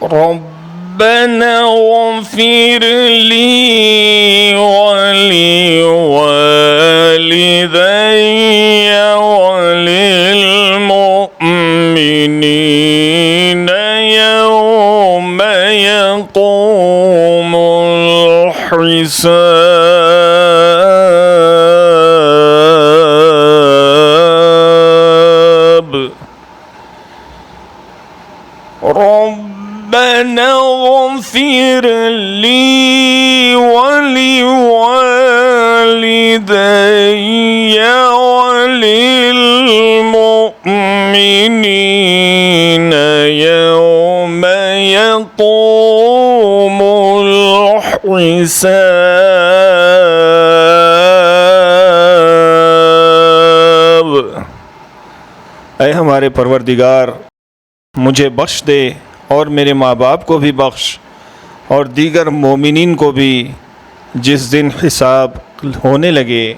ربنا اغفر لي ولوالدي وللمؤمنين يوم يقوم الحساب. ربنا اغفر لي ولوالدي وللمؤمنين يوم يقوم الحساب. اے ہمارے پروردگار، मुझे बख्श दे और मेरे माँ बाप को भी बख्श और दीगर मोमिनीन को भी जिस दिन हिसाब होने लगे